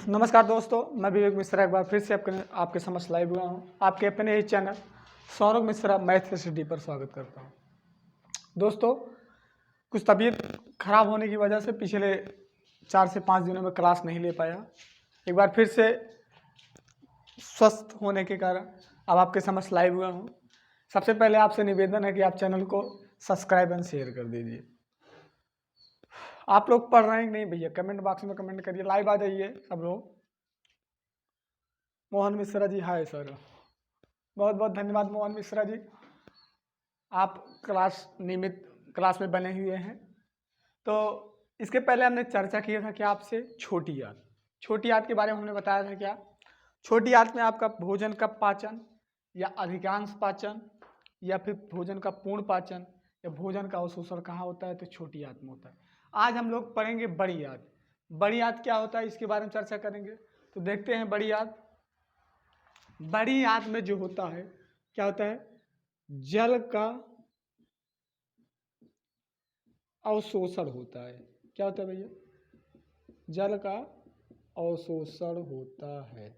नमस्कार दोस्तों, मैं विवेक मिश्रा एक बार फिर से आपके समक्ष लाइव हुआ हूँ। आपके अपने ही channel Saurabh Mishra math study पर स्वागत करता हूँ। दोस्तों, कुछ तबीयत खराब होने की वजह से पिछले 4 से 5 दिनों में क्लास नहीं ले पाया। एक बार फिर से स्वस्थ होने के कारण अब आपके समक्ष लाइव हुआ हूँ। सबसे पहले आपसे निवेदन है कि आप चैनल को सब्सक्राइब एंड शेयर कर दीजिए। आप लोग पढ़ रहे हैं नहीं भैया? कमेंट बॉक्स में कमेंट करिए, लाइव आ जाइए सब लोग। मोहन मिश्रा जी, हाय सर, बहुत बहुत धन्यवाद मोहन मिश्रा जी, आप नियमित क्लास में बने हुए हैं। तो इसके पहले हमने चर्चा किया था कि आपसे छोटी याद के बारे में हमने बताया था। क्या छोटी याद में आपका भोजन का पाचन या अधिकांश पाचन या फिर भोजन का पूर्ण पाचन या भोजन का अवशोषण कहाँ होता है? तो छोटी याद में होता है। आज हम लोग पढ़ेंगे बड़ी याद। बड़ी याद क्या होता है इसके बारे में चर्चा करेंगे। तो देखते हैं बड़ी याद में जो होता है क्या होता है? जल का अवशोषण होता है। क्या होता है भैया? जल का अवशोषण होता है।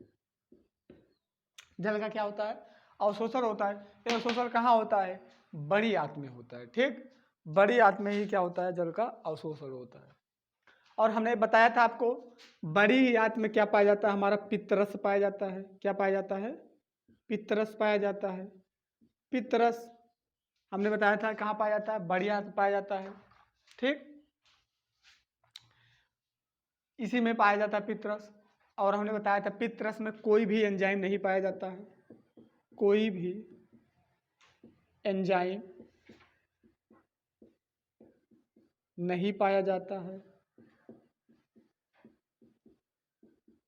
जल का क्या होता है? अवशोषण होता है। ये अवशोषण कहाँ होता है? बड़ी आंत में होता है। ठीक, बड़ी आंत में ही क्या होता है? जल का अवशोषण होता है। और हमने बताया था आपको बड़ी आंत में क्या पाया जाता है? हमारा पित्तरस पाया जाता है। क्या पाया जाता है? पित्तरस पाया जाता है। पित्तरस हमने बताया था कहाँ पाया जाता है? बड़ी आंत में पाया जाता है। ठीक, इसी में पाया जाता है पित्तरस। और हमने बताया था पित्तरस में कोई भी एंजाइम नहीं पाया जाता है। कोई भी एंजाइम नहीं पाया जाता है।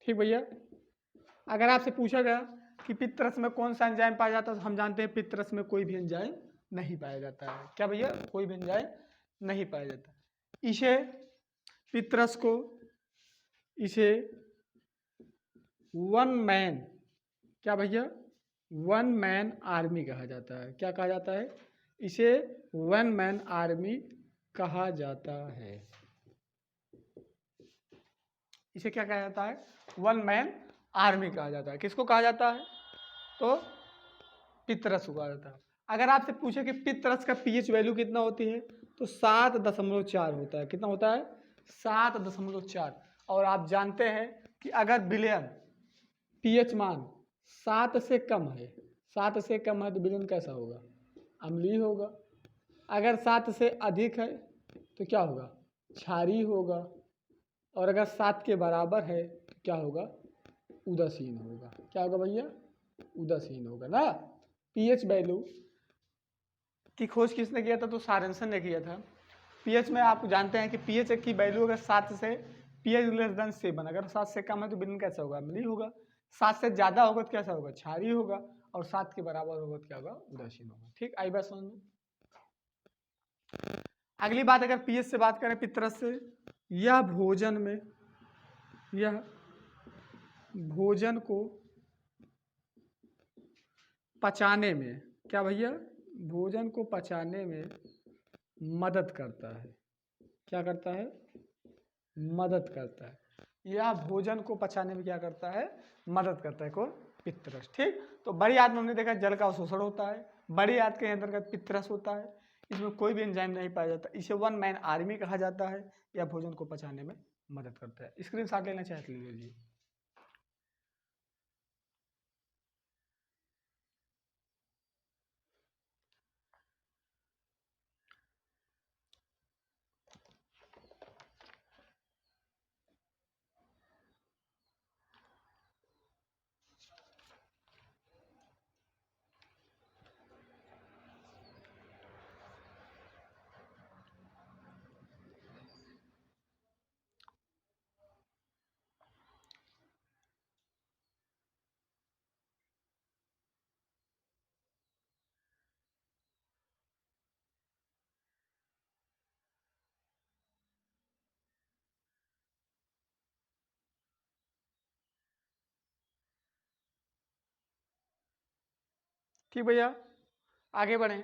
ठीक भैया, अगर आपसे पूछा गया कि पित्तरस में कौन सा एंजाइम पाया जाता है तो हम जानते हैं पित्तरस में कोई भी एंजाइम नहीं पाया जाता है। क्या भैया? कोई भी एंजाइम नहीं पाया जाता। इसे पित्तरस को वन मैन, क्या भैया? वन मैन आर्मी कहा जाता है। क्या कहा जाता है? इसे वन मैन आर्मी कहा जाता है। इसे क्या कहा जाता है? वन मैन आर्मी कहा जाता है। किसको कहा जाता है? तो पित्तरस को कहा जाता है। अगर आपसे पूछे कि पित्तरस का पीएच वैल्यू कितना होती है तो 7.4 होता है। कितना होता है? 7.4। और आप जानते हैं कि अगर विलयन पीएच मान 7 से कम है, 7 से कम है तो विलयन कैसा होगा? अम्लीय होगा। अगर 7 से अधिक है तो क्या होगा? क्षारीय होगा। और अगर 7 के बराबर है तो क्या होगा? उदासीन होगा। क्या होगा भैया? उदासीन होगा ना। पीएच वैल्यू की खोज किसने किया था? तो सारेंसन ने किया था। पीएच में आप जानते हैं कि पीएच की वैल्यू अगर 7 से पीएच लेस देन 7, अगर 7 से कम है तो विलयन कैसा होगा? अम्लीय होगा। 7 से ज्यादा होगा तो कैसा होगा? क्षारीय होगा। और 7 के बराबर होगा तो क्या होगा? उदासीन होगा। ठीक, आई बात समझ में? अगली बात, अगर पीएच से बात करें पित्तरस से, यह भोजन को पचाने में, क्या भैया? भोजन को पचाने में मदद करता है। क्या करता है? मदद करता है। यह भोजन को पचाने में क्या करता है? मदद करता है। कौन? पित्तरस। ठीक, तो बड़ी आंत में हमने देखा जल का अवशोषण होता है। बड़ी आंत के अंतर्गत पित्तरस होता है। इसमें कोई भी एंजाइम नहीं पाया जाता। इसे वन मैन आर्मी कहा जाता है। यह भोजन को पचाने में मदद करता है। स्क्रीनशॉट लेना चाहे तो ले लीजिए। ठीक भैया, आगे बढ़ें।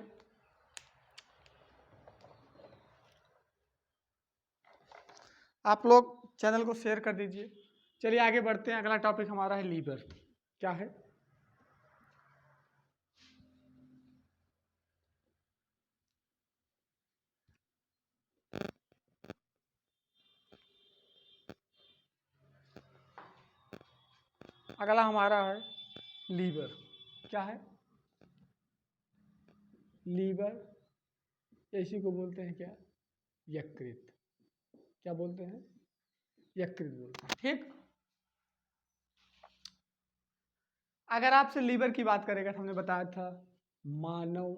आप लोग चैनल को शेयर कर दीजिए। चलिए आगे बढ़ते हैं। अगला टॉपिक हमारा है लीवर। क्या है? अगला हमारा है लीवर। क्या है? लीवर इसी को बोलते हैं क्या? यकृत। क्या बोलते हैं? यकृत बोलते हैं। ठीक। अगर आपसे लीवर की बात करेगा तो हमने बताया था मानव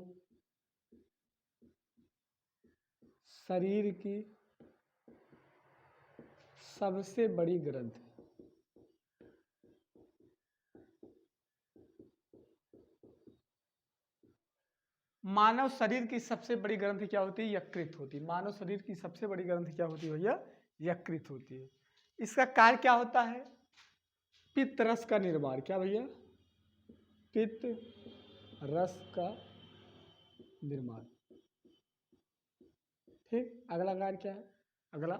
शरीर की सबसे बड़ी ग्रंथि। मानव शरीर की सबसे बड़ी ग्रंथि क्या होती है? यकृत होती है। मानव शरीर की सबसे बड़ी ग्रंथि क्या होती है भैया? यकृत होती है। इसका कार्य क्या होता है? पित्त रस का निर्माण। क्या भैया? पित्त रस का निर्माण। ठीक। अगला कार्य क्या है? अगला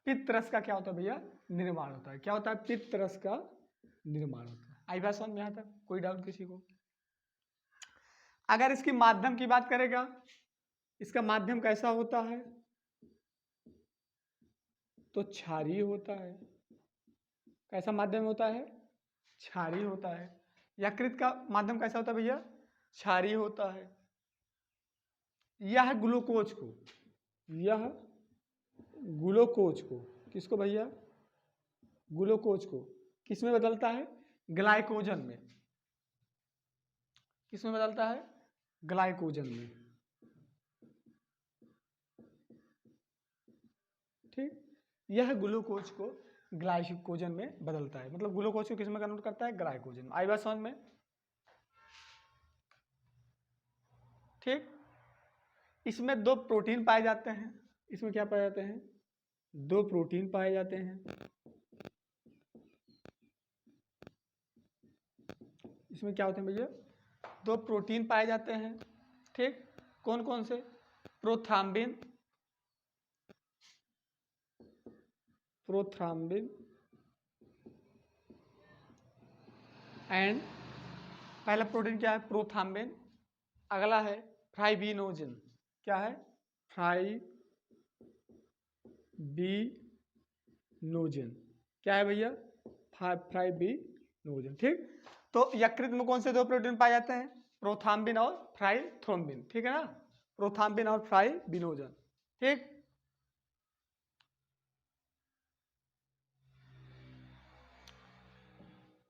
पित्त रस का क्या होता है भैया? निर्माण होता है। क्या होता है? पित्त रस का निर्माण होता है। आई बात समझ में? यहाँ तक कोई डाउट किसी को? अगर इसकी माध्यम की बात करेगा, इसका माध्यम कैसा होता है? तो क्षारीय होता है। कैसा माध्यम होता है? क्षारीय होता है। यकृत का माध्यम कैसा होता है भैया? क्षारीय होता है। यह ग्लूकोज को, यह ग्लूकोज को, किसको भैया? ग्लूकोज को किस में बदलता है? ग्लाइकोजन में। किस में बदलता है? ग्लाइकोजन में। ठीक। यह ग्लूकोज को ग्लाइकोजन में बदलता है। मतलब ग्लूकोज को किस में कन्वर्ट करता है? ग्लाइकोजन। आई बात समझ में? ठीक। इसमें दो प्रोटीन पाए जाते हैं। इसमें क्या पाए जाते हैं? दो प्रोटीन पाए जाते हैं। इसमें क्या होते हैं भैया? दो प्रोटीन पाए जाते हैं। ठीक। कौन कौन से? प्रोथ्राम्बिन, प्रोथ्राम्बिन एंड पहला प्रोटीन क्या है? प्रोथ्राम्बिन। अगला है फाइब्रिनोजन। क्या है? फाइब्रिनोजन। क्या है भैया? फाइब्रिनोजन। ठीक। तो यकृत में कौन से दो प्रोटीन पाए जाते हैं? प्रोथ्राम्बिन और फ्राइथ्रोम्बिन। ठीक है ना? प्रोथ्राम्बिन और फाइब्रिनोजन। ठीक।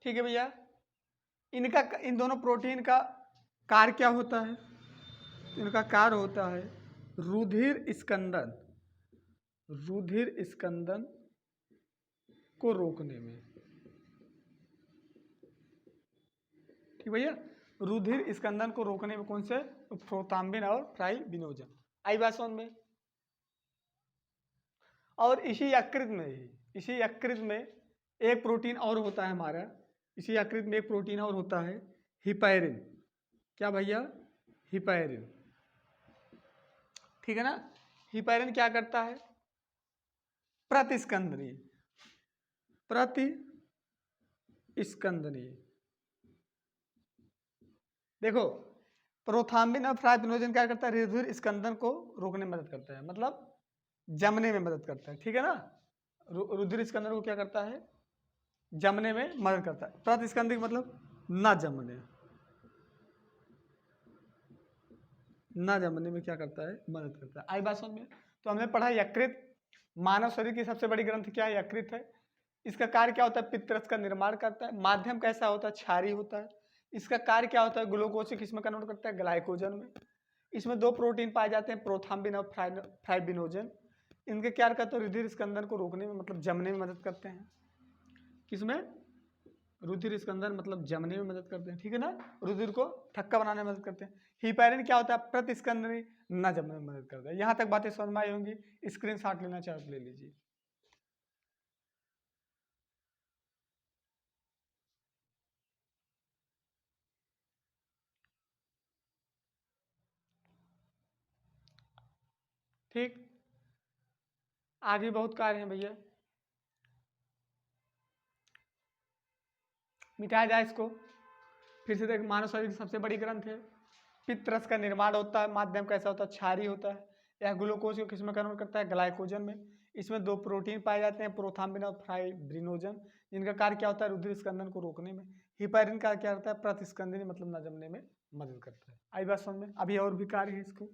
ठीक है भैया। इनका, इन दोनों प्रोटीन का कार्य क्या होता है? इनका कार्य होता है रुधिर स्कंदन, रुधिर स्कंदन को रोकने में। ठीक भैया। रुधिर स्कंदन को रोकने में कौन से? प्रोथ्राम्बिन और फाइब्रिनोजन। आई बात समझ में? और इसी यकृत में ही, इसी यकृत में एक प्रोटीन और होता है हमारा। इसी यकृत में एक प्रोटीन और होता है हिपैरिन। क्या भैया? हिपैरिन। ठीक है ना? हिपैरिन क्या करता है? प्रतिस्कंदनीय, प्रतिस्कंदनीय। देखो, प्रोथ्राम्बिन और फाइब्रिनोजन क्या करता है? रुधिर स्कंदन को रोकने में मदद करता है। मतलब जमने में मदद करता है। ठीक है ना? रुधिर स्कंदन को क्या करता है? जमने में मदद करता है। प्रतिस्कंदक मतलब ना जमने, ना जमने में क्या करता है? मदद करता है। आई बात समझ में? तो हमने पढ़ा यकृत। मानव शरीर की सबसे बड़ी ग्रंथि क्या है? यकृत है। इसका कार्य क्या होता है? पित्तरस का निर्माण करता है। माध्यम कैसा होता है? क्षारीय होता है। इसका कार्य क्या होता है? ग्लूकोज से किसमें कन्वर्ट करता है? ग्लाइकोजन में। इसमें दो प्रोटीन पाए जाते हैं, प्रोथ्राम्बिन और फाइब्रिनोजन। इनके क्या करते हैं? रुधिर स्कंदन को रोकने में, मतलब जमने में मदद करते हैं। किसमें? रुधिर स्कंदन मतलब जमने में मदद करते हैं। ठीक है ना? रुधिर को थक्का बनाने में मदद करते हैं। हिपैरिन क्या होता है? प्रतिस्कंदनी, न जमने में मदद करता है। यहां तक बातें समझ में आई होंगी। स्क्रीनशॉट लेना चाहे तो ले लीजिए। ठीक। आगे बहुत कार्य है भैया। मिटाया जाए इसको। फिर से देख, मानव शरीर की सबसे बड़ी ग्रंथ है। पित्तरस का निर्माण होता है, माध्यम कैसा होता है, क्षारीय होता है। यह ग्लूकोज को किसमें कन्वर्ट करता है, ग्लाइकोजन में। इसमें दो प्रोटीन पाए जाते हैं, प्रोथाम्बिन और फाइब्रिनोजन, जिनका कार्य क्या होता है, रुधिर स्कंदन को रोकने में। हिपैरिन का क्या होता है, प्रतिस्कंदनी मतलब न जमने में मदद करता है। आई बात समझ में। अभी और भी कार्य है इसको।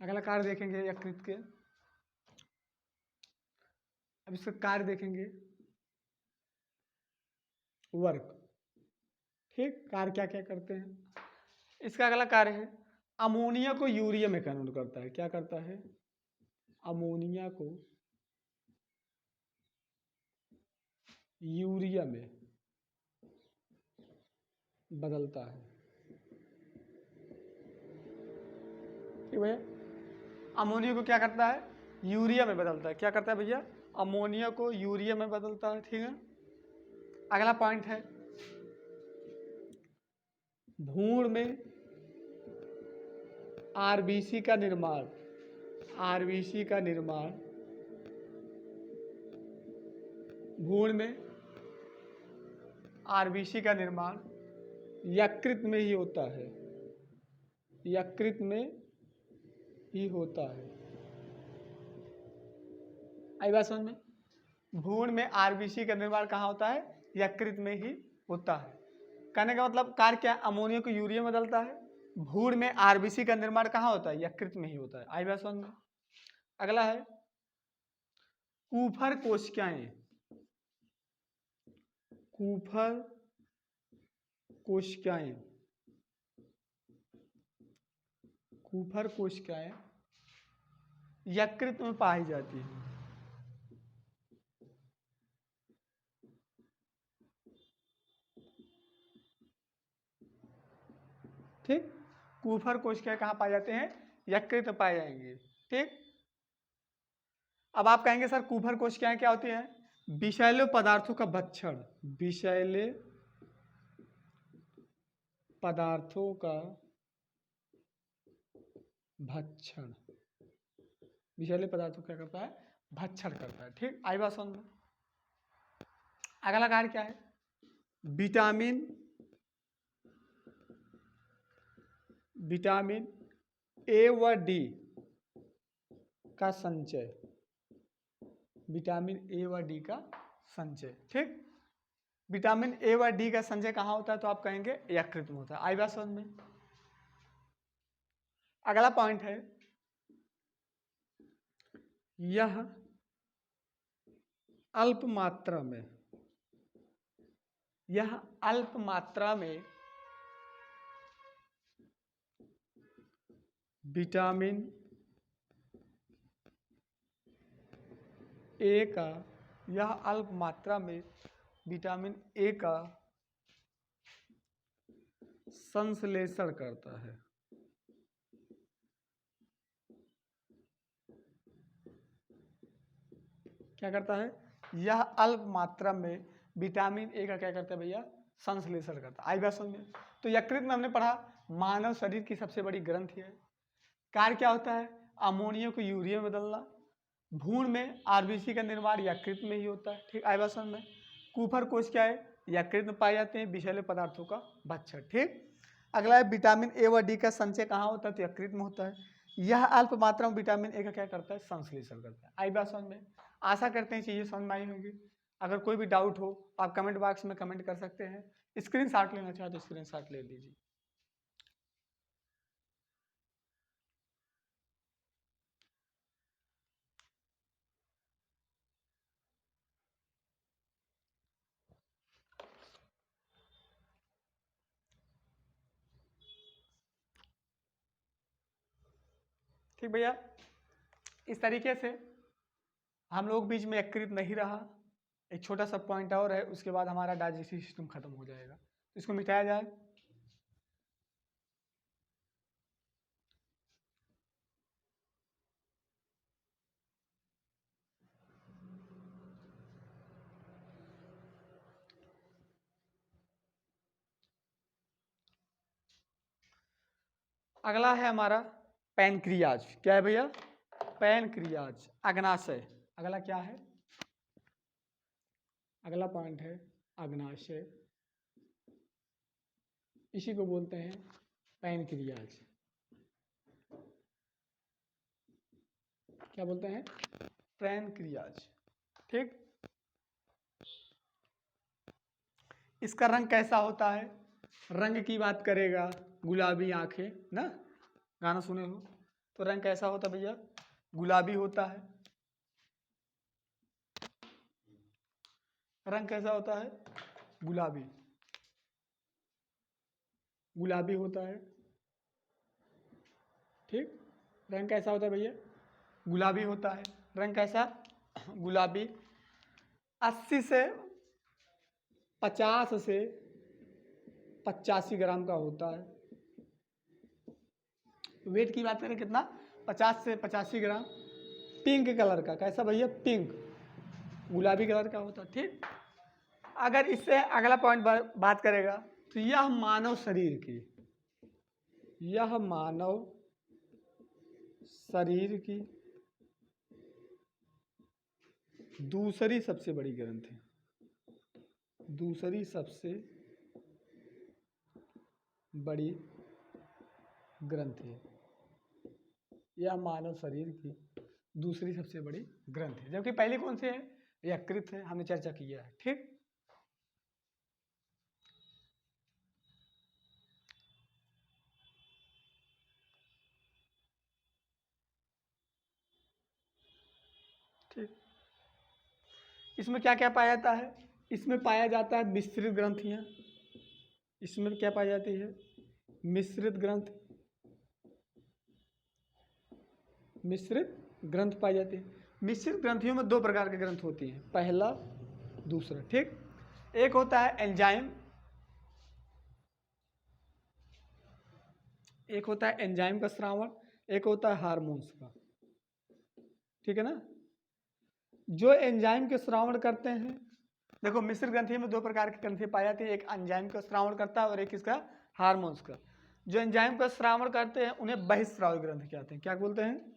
अगला कार्य देखेंगे यकृत के। अब इसका कार्य देखेंगे, वर्क। ठीक, कार्य क्या क्या करते हैं। इसका अगला कार्य है, अमोनिया को यूरिया में कन्वर्ट करता है। क्या करता है, अमोनिया को यूरिया में बदलता है। ठीक भैया, अमोनिया को क्या करता है, यूरिया में बदलता है। क्या करता है भैया, अमोनिया को यूरिया में बदलता है। ठीक है, अगला पॉइंट है, भ्रूण में आरबीसी का निर्माण। आरबीसी का निर्माण भ्रूण में आरबीसी का निर्माण यकृत में ही होता है। यकृत में ही होता है। आई बात समझ में। भ्रूण में आरबीसी का निर्माण कहाँ होता है, यकृत में ही होता है। कहने का मतलब कार्य क्या, अमोनिया को यूरिया में बदलता है। भ्रूण में आरबीसी का निर्माण कहाँ होता है, यकृत में ही होता है। आई बात समझ में। अगला है कूफर कोशिकाएं। कूफर कोशिकाएं, कूफर कोशिकाएं यकृत में पाई जाती है। ठीक, कूफर कोशिकाएं कहाँ पाए जाते हैं, यकृत में पाए जाएंगे। ठीक, अब आप कहेंगे सर कूफर कोशिकाएं क्या होती हैं, विषैले पदार्थों का भक्षण। विषैले पदार्थों का भक्षण। विषैले पदार्थों क्या करता है, भक्षण करता है। ठीक, आई बात समझ में। अगला कार्य क्या है, विटामिन विटामिन ए व डी का संचय। विटामिन ए व डी का संचय। ठीक, विटामिन ए व डी का संचय कहाँ होता है, तो आप कहेंगे यकृत में होता है। आई बात समझ में। अगला पॉइंट है, यह अल्प मात्रा में, यह अल्प मात्रा में विटामिन ए का, यह अल्प मात्रा में विटामिन ए का संश्लेषण करता है। क्या करता है, यह अल्प मात्रा में विटामिन ए का क्या करता है भैया, संश्लेषण करता है। आई बात समझ में। तो यकृत में हमने पढ़ा मानव शरीर की सबसे बड़ी ग्रंथि है। कार्य क्या होता है, अमोनिया को यूरिया में बदलना। भ्रूण में आरबीसी का निर्माण यकृत में ही होता है। ठीक, आई बात समझ में। कूफर कोश क्या है, यकृत में पाए जाते हैं, विषैले पदार्थों का भक्षण। ठीक, अगला है विटामिन ए व डी का संचय कहाँ होता है, तो यकृत में होता है। यह अल्प मात्रा में विटामिन ए का क्या करता है, संश्लेषण करता है। आई बात समझ में। आशा करते हैं चीजें समझ में आई होंगी। अगर कोई भी डाउट हो आप कमेंट बॉक्स में कमेंट कर सकते हैं। स्क्रीनशॉट लेना चाहे तो स्क्रीनशॉट ले लीजिए। ठीक भैया, इस तरीके से हम लोग बीच में यकृत नहीं रहा। एक छोटा सा पॉइंट और है, उसके बाद हमारा डाइजेस्टिव सिस्टम खत्म हो जाएगा, तो इसको मिटाया जाए। अगला है हमारा पैनक्रियाज। क्या है भैया? पैनक्रियाज, अग्नाशय। अगला क्या है? अगला पॉइंट है अग्नाशय, इसी को बोलते हैं पैनक्रियाज। क्या बोलते हैं? पैनक्रियाज। ठीक। इसका रंग कैसा होता है? रंग की बात करेगा, गुलाबी आंखें ना, गाना सुने हो तो रंग कैसा होता है भैया? गुलाबी होता है। रंग कैसा होता है? गुलाबी, गुलाबी होता है। ठीक। रंग कैसा होता है भैया? गुलाबी होता है। रंग कैसा? गुलाबी। 80 से 50 से 85 ग्राम का होता है। वेट की बात करें कितना? 50 से 85 ग्राम। पिंक कलर का, कैसा भैया? पिंक, गुलाबी कलर का होता है। ठीक। अगर इससे अगला पॉइंट बात करेगा तो यह मानव शरीर की, यह मानव शरीर की दूसरी सबसे बड़ी ग्रंथि, दूसरी सबसे बड़ी ग्रंथि है। यह मानव शरीर की दूसरी सबसे बड़ी ग्रंथि है, जबकि पहली कौन सी है? यकृत है, हमने चर्चा किया है। ठीक। ठीक। इसमें क्या क्या पाया जाता है? इसमें पाया जाता है मिश्रित ग्रंथियां। इसमें क्या पाई जाती है? मिश्रित ग्रंथ, मिश्रित ग्रंथ पाई जाती है। मिश्रित ग्रंथियों में दो प्रकार के ग्रंथ होती हैं, पहला दूसरा। ठीक। एक होता है एंजाइम, एक होता है एंजाइम का श्रावण, एक होता है हार्मोन्स का। ठीक है ना। जो एंजाइम के श्रावण करते हैं, देखो मिश्रित ग्रंथि में दो प्रकार की ग्रंथि पाई जाती है, एक एंजाइम का श्रावण करता है और एक इसका हार्मोन्स का। जो एंजाइम का श्रावण करते हैं उन्हें बहिस्रावी ग्रंथि कहते हैं। क्या बोलते हैं?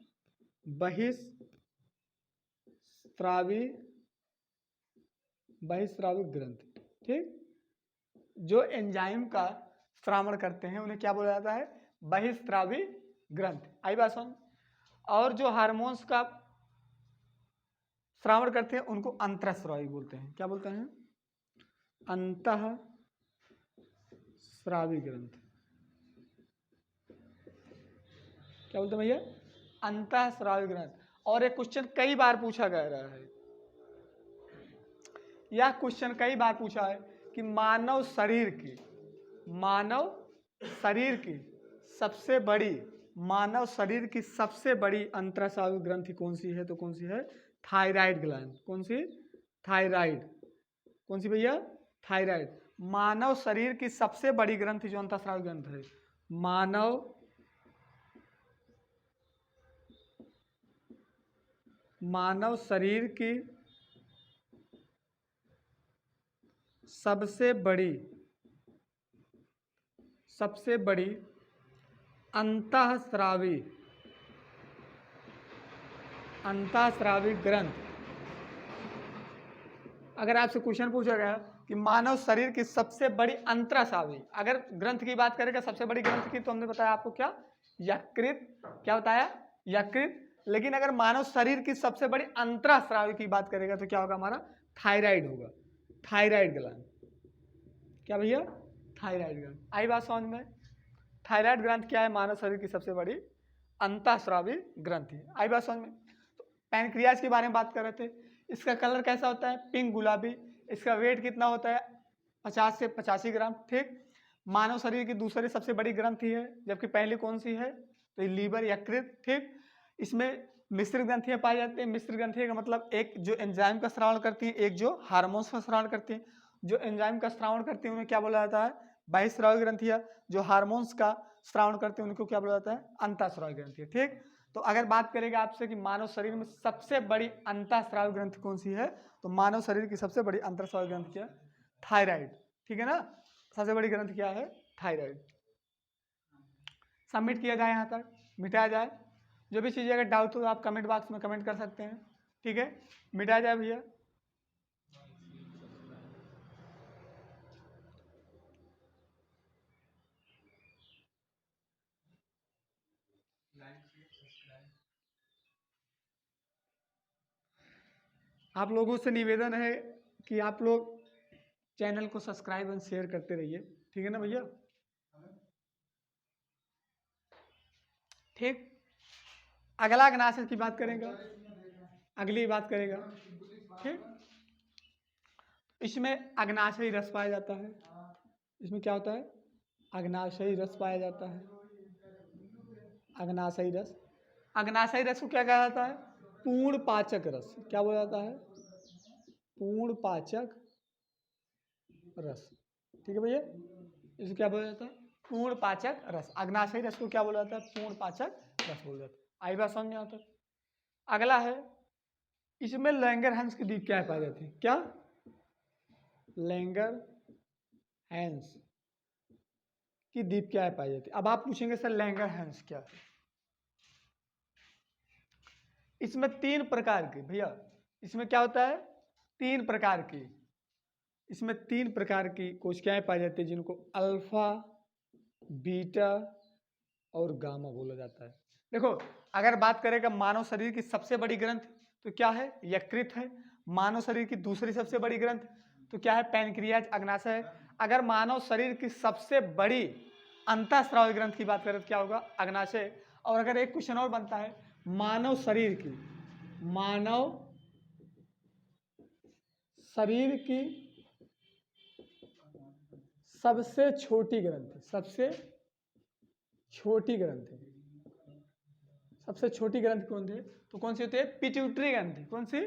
बहिस्रावी, बहिस्रावी ग्रंथि। ठीक। जो एंजाइम का श्रावण करते हैं उन्हें क्या बोला जाता है? बहिस्रावी ग्रंथि। आई बात समझ? और जो हार्मोन्स का श्रावण करते हैं उनको अंतःस्रावी बोलते हैं। क्या बोलते हैं? अंतःस्रावी ग्रंथ। क्या बोलते हैं भैया? अंतःस्रावी ग्रंथ। और एक क्वेश्चन कई बार पूछा गया रहा है, यह क्वेश्चन कई बार पूछा है कि मानव शरीर की, मानव शरीर की सबसे बड़ी, मानव शरीर की सबसे बड़ी अंतःस्रावी ग्रंथि कौन सी है? तो कौन सी है? Thyroid gland. कौन सी? थायराइड। कौन सी भैया? थायराइड। मानव शरीर की सबसे बड़ी ग्रंथि जो अंतःस्रावी ग्रंथ है, मानव शरीर की सबसे बड़ी अंतःस्रावी ग्रंथ। अगर आपसे क्वेश्चन पूछा गया कि मानव शरीर की सबसे बड़ी अंतःस्रावी, अगर ग्रंथ की बात करेगा सबसे बड़ी ग्रंथ की, तो हमने बताया आपको क्या? यकृत। क्या बताया? यकृत। लेकिन अगर मानव शरीर की सबसे बड़ी अंतःस्रावी की बात करेगा तो क्या होगा हमारा? थायराइड होगा, थायराइड ग्लैंड। क्या भैया? Thyroid gland. आई बात समझ में? थायराइड ग्रंथ क्या है? मानव शरीर की सबसे बड़ी अंतःस्रावी ग्रंथि। आई बात समझ में? तो पैनक्रियाज के बारे में बात कर रहे थे। इसका कलर कैसा होता है? पिंक, गुलाबी। इसका वेट कितना होता है? 50 से 85 ग्राम। ठीक। मानव शरीर की दूसरी सबसे बड़ी ग्रंथि है, जबकि पहली कौन सी है? तो लीवर, यकृत। ठीक। इसमें मिश्रित ग्रंथियां पाई जाती हैं। मिश्रित ग्रंथि का मतलब एक जो एंजाइम का श्रावण करती है, एक जो हार्मोन्स का श्रावण करती है। जो एंजाइम का श्रावण करती है उन्हें क्या बोला जाता है? बहिस्रावी ग्रंथियां। जो हार्मोन्स का श्रावण करते हैं उनको क्या बोला जाता है? अंतःस्रावी ग्रंथि। ठीक। तो अगर बात करेगा आपसे कि मानव शरीर में सबसे बड़ी अंतःस्रावी ग्रंथि कौन सी है, तो मानव शरीर की सबसे बड़ी अंतःस्रावी ग्रंथि क्या? थायराइड। ठीक है ना। सबसे बड़ी ग्रंथि क्या है? थायराइड। सबमिट किया जाए, यहाँ तक मिटाया जाए। जो भी चीज़ें अगर डाउट हो आप कमेंट बॉक्स में कमेंट कर सकते हैं, ठीक है। मिटाया जाए भैया। आप लोगों से निवेदन है कि आप लोग चैनल को सब्सक्राइब एंड शेयर करते रहिए, ठीक है ना भैया। ठीक, अगला अग्नाशय की बात करेंगे, अगली बात करेगा, ठीक। इसमें अग्नाशयी रस पाया जाता है। इसमें क्या होता है, अग्नाशयी रस पाया जाता है। अग्नाशयी रस, अग्नाशयी रस को क्या कहा जाता है, पूर्ण पाचक रस। क्या बोला जाता है, पूर्ण पाचक रस, ठीक है भैया। इसे क्या बोला जाता है, पूर्ण पाचक रस। अग्नाशयी रस को क्या बोला जाता है, पूर्ण पाचक रस बोला जाता है। आई बात समझ में आता है। अगला है, इसमें लैंगरहैंस की दीप क्या पाई जाती है, क्या, लैंगरहैंस की दीप क्या पाई जाती है। अब आप पूछेंगे सर लैंगरहैंस क्या है। इसमें 3 प्रकार की भैया, इसमें क्या होता है, 3 प्रकार की, इसमें 3 प्रकार की कोशिकाएं पाई जाती है, जिनको अल्फा, बीटा और गामा बोला जाता है। देखो, अगर बात करेगा मानव शरीर की सबसे बड़ी ग्रंथ तो क्या है, यकृत है। मानव शरीर की दूसरी सबसे बड़ी ग्रंथ तो क्या है, पैनक्रियाज, अग्नाशय है। अगर मानव शरीर की सबसे बड़ी अंतःस्रावी ग्रंथ की बात करें तो क्या होगा, अग्नाशय। और अगर एक क्वेश्चन और बनता है, मानव शरीर की, मानव शरीर की सबसे छोटी ग्रंथ, सबसे छोटी ग्रंथ, सबसे छोटी ग्रंथ कौन सी है, तो कौन सी होती है, पिट्यूटरी ग्रंथि। कौन सी,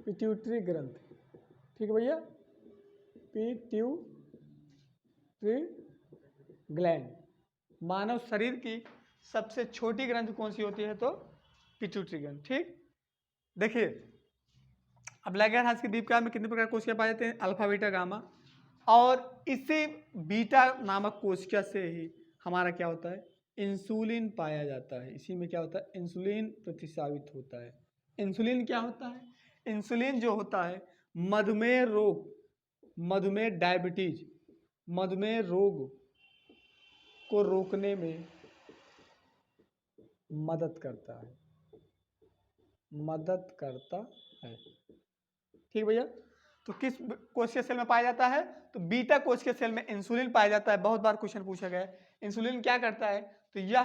पिट्यूटरी ग्रंथि, ठीक है भैया। पिट्यूटरी ग्लैंड, मानव शरीर की सबसे छोटी ग्रंथ कौन सी होती है, तो पिट्यूटरी ग्रंथ, ठीक। देखिए, अब लैंगरहैंस की दीपिका में कितने प्रकार कोशिका पाए जाते हैं, अल्फा, बीटा, गामा। और इसी बीटा नामक कोशिका से ही हमारा क्या होता है, इंसुलिन पाया जाता है। इसी में क्या होता है, इंसुलिन प्रतिस्रावित होता है। इंसुलिन क्या होता है, इंसुलिन जो होता है मधुमेह रोग, मधुमेह डायबिटीज, मधुमेह रोग को रोकने में मदद करता है, मदद करता है, ठीक भैया। तो किस कोशिका सेल में पाया जाता है, तो बीटा कोशिका सेल में इंसुलिन पाया जाता है। बहुत बार क्वेश्चन पूछा गया है, इंसुलिन क्या करता है, तो यह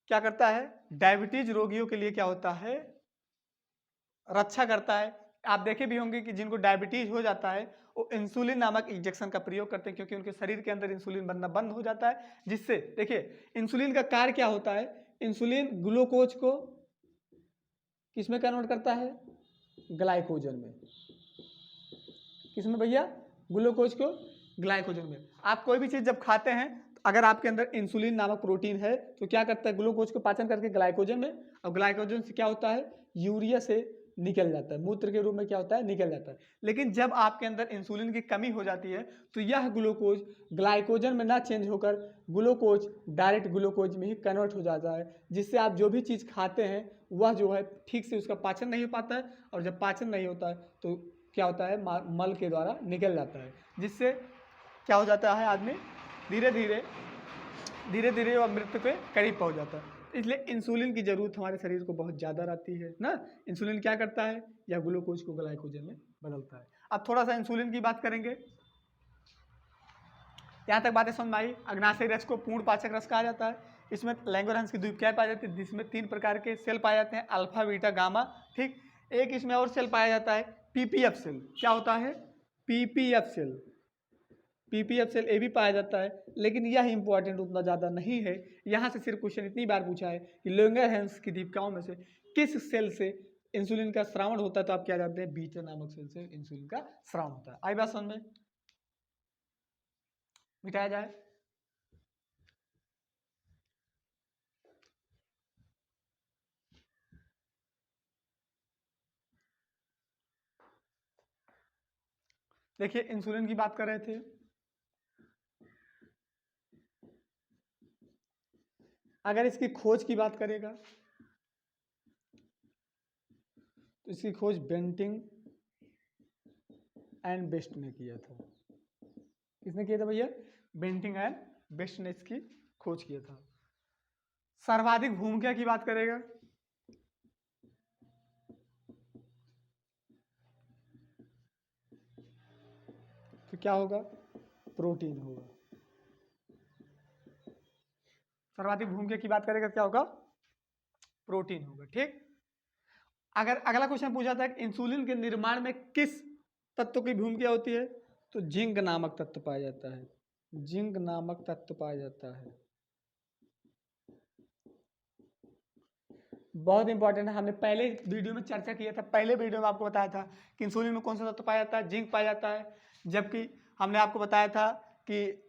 क्या करता है, डायबिटीज रोगियों के लिए क्या होता है, रक्षा करता है। आप देखे भी होंगे कि जिनको डायबिटीज हो जाता है वो इंसुलिन नामक इंजेक्शन का प्रयोग करते हैं, क्योंकि उनके शरीर के अंदर इंसुलिन बनना बंद हो जाता है। जिससे देखिए, इंसुलिन का कार्य क्या होता है, इंसुलिन ग्लूकोज को किसमें कन्वर्ट करता है, ग्लाइकोजन में। किसमें भैया, ग्लूकोज को ग्लाइकोजन में। आप कोई भी चीज़ जब खाते हैं तो अगर आपके अंदर इंसुलिन नामक प्रोटीन है तो क्या करता है, ग्लूकोज को पाचन करके ग्लाइकोजन में, और ग्लाइकोजन से क्या होता है, यूरिया से निकल जाता है, मूत्र के रूप में क्या होता है, निकल जाता है। लेकिन जब आपके अंदर इंसुलिन की कमी हो जाती है तो यह ग्लूकोज ग्लाइकोजन में ना चेंज होकर ग्लूकोज डायरेक्ट ग्लूकोज में ही कन्वर्ट हो जाता है, जिससे आप जो भी चीज़ खाते हैं वह जो है ठीक से उसका पाचन नहीं हो पाता है, और जब पाचन नहीं होता है तो क्या होता है, मल के द्वारा निकल जाता है, जिससे क्या हो जाता है, आदमी धीरे धीरे वह मृत्यु के करीब पहुंच जाता है। इसलिए इंसुलिन की जरूरत हमारे शरीर को बहुत ज़्यादा रहती है ना। इंसुलिन क्या करता है, या ग्लूकोज को ग्लाइकोजन में बदलता है। अब थोड़ा सा इंसुलिन की बात करेंगे। यहाँ तक बातें समझ में आई। अग्नाशयी रस को पूर्ण पाचक रस कहा जाता है। इसमें लैंगरहैंस की द्वीप क्या पाई जाती है, जिसमें 3 प्रकार के सेल पाए जाते हैं, अल्फा, बीटा, गामा, ठीक। एक इसमें और सेल पाया जाता है, पीपीएफ सेल। क्या होता है, पीपीएफ सेल, पीपीएफ सेल ये भी पाया जाता है, लेकिन यह इंपॉर्टेंट उतना ज़्यादा नहीं है। यहाँ से सिर्फ क्वेश्चन इतनी बार पूछा है कि लैंगरहैंस की दीपिकाओं में से किस सेल से इंसुलिन का स्रावण होता है, तो आप क्या जानते हैं, बीटा नामक सेल से इंसुलिन का स्रावण होता है। आई बात समझ में, मिटाया जाए। देखिए इंसुलिन की बात कर रहे थे, अगर इसकी खोज की बात करेगा तो इसकी खोज बेंटिंग एंड बेस्ट ने किया था। किसने किया था भैया? बेंटिंग एंड बेस्ट ने इसकी खोज किया था। सर्वाधिक भूमिका की बात करेगा तो क्या होगा? प्रोटीन होगा। सर्वाधिक भूमिका की बात करेगा क्या होगा? प्रोटीन होगा। ठीक, अगर अगला क्वेश्चन पूछा था कि इंसुलिन के निर्माण में किस तत्व की भूमिका होती है, तो जिंक नामक तत्व पाया जाता है। जिंक नामक तत्व पाया जाता है। बहुत इंपॉर्टेंट है, हमने पहले वीडियो में चर्चा किया था, पहले वीडियो में आपको बताया था कि इंसुलिन में कौन सा तत्व पाया जाता है, जिंक पाया जाता है। जबकि हमने आपको बताया था कि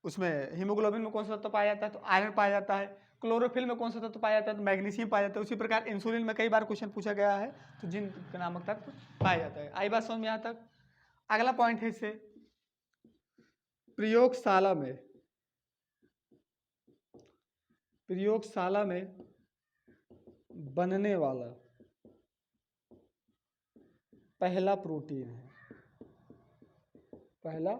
उसमें हीमोग्लोबिन में कौन सा तत्व पाया जाता है, तो आयरन पाया जाता है। क्लोरोफिल में कौन सा तत्व पाया जाता है, तो मैग्नीशियम पाया जाता है। उसी प्रकार इंसुलिन में कई बार क्वेश्चन पूछा गया है, तो जिंक नामक तत्व पाया जाता है। आई बात समझ में यहाँ तक? अगला पॉइंट है इससे, प्रयोगशाला में बनने वाला पहला प्रोटीन है। पहला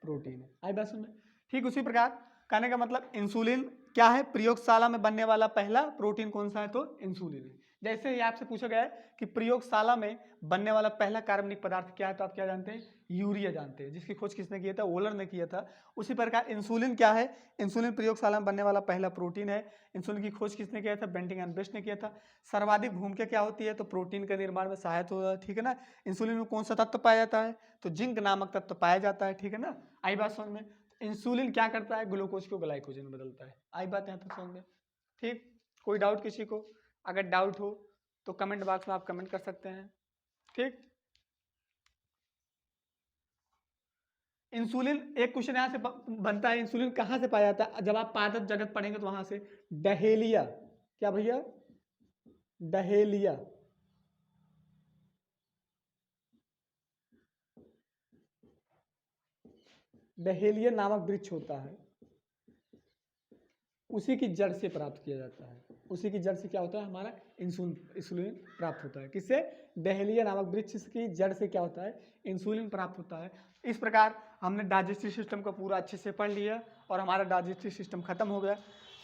प्रोटीन है। आई बात समझ में? ठीक उसी प्रकार कहने का मतलब इंसुलिन क्या है? प्रयोगशाला में बनने वाला पहला प्रोटीन कौन सा है? तो इंसुलिन है। जैसे ही आपसे पूछा गया है कि प्रयोगशाला में बनने वाला पहला कार्बनिक पदार्थ क्या है, तो आप क्या जानते हैं? यूरिया जानते हैं, जिसकी खोज किसने किया था? वोलर ने किया था। उसी प्रकार इंसुलिन क्या है? इंसुलिन प्रयोगशाला में बनने वाला पहला प्रोटीन है। इंसुलिन की खोज किसने किया था? बेंटिंग एंड बेस्ट ने किया था। सर्वाधिक भूमिका क्या होती है? तो प्रोटीन के निर्माण में सहायता होता है। ठीक है ना? इंसुलिन में कौन सा तत्व पाया जाता है? तो जिंक नामक तत्व पाया जाता है। ठीक है ना? आई बात समझ में? इंसुलिन क्या करता है? ग्लूकोज को ग्लाइकोजन में बदलता है। आई बात यहाँ तक समझ में? ठीक, कोई डाउट किसी को? अगर डाउट हो तो कमेंट बॉक्स में आप कमेंट कर सकते हैं। ठीक, इंसुलिन एक क्वेश्चन यहाँ से बनता है, इंसुलिन कहाँ से पाया जाता है? जब आप पादप जगत पढ़ेंगे तो वहां से डहेलिया, क्या भैया? डहेलिया, डहेलिया नामक वृक्ष होता है, उसी की जड़ से प्राप्त किया जाता है। उसी की जड़ से क्या होता है? हमारा इंसुलिन प्राप्त होता है। किससे? डहेलिया नामक वृक्ष की जड़ से क्या होता है? इंसुलिन प्राप्त होता है। इस प्रकार हमने डाइजेस्टिव सिस्टम को पूरा अच्छे से पढ़ लिया और हमारा डाइजेस्टिव सिस्टम खत्म हो गया।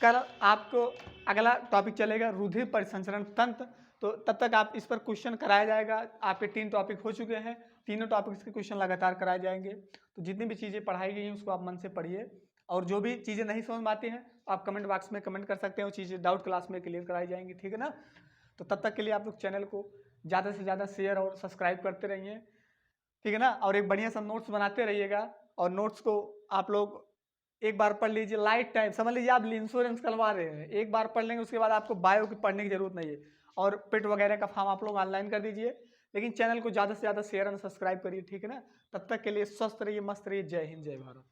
कल आपको अगला टॉपिक चलेगा रुधिर परिसंचरण तंत्र, तो तब तक आप इस पर क्वेश्चन कराया जाएगा। आपके 3 टॉपिक हो चुके हैं, तीनों टॉपिक्स के क्वेश्चन लगातार कराए जाएंगे। तो जितनी भी चीज़ें पढ़ाई गई हैं उसको आप मन से पढ़िए, और जो भी चीज़ें नहीं समझ में आती हैं आप कमेंट बॉक्स में कमेंट कर सकते हैं, वो चीज़ें डाउट क्लास में क्लियर कराई जाएंगी। ठीक है ना? तो तब तक के लिए आप लोग चैनल को ज़्यादा से ज़्यादा शेयर और सब्सक्राइब करते रहिए। ठीक है ना? और एक बढ़िया सा नोट्स बनाते रहिएगा, और नोट्स को आप लोग एक बार पढ़ लीजिए। लाइफ टाइम समझ लीजिए आप इंश्योरेंस करवा रहे हैं, एक बार पढ़ लेंगे उसके बाद आपको बायो की पढ़ने की जरूरत नहीं है। और पेट वगैरह का फॉर्म आप लोग ऑनलाइन कर दीजिए, लेकिन चैनल को ज़्यादा से ज़्यादा शेयर और सब्सक्राइब करिए। ठीक है ना? तब तक के लिए स्वस्थ रहिए, मस्त रहिए। जय हिंद, जय भारत।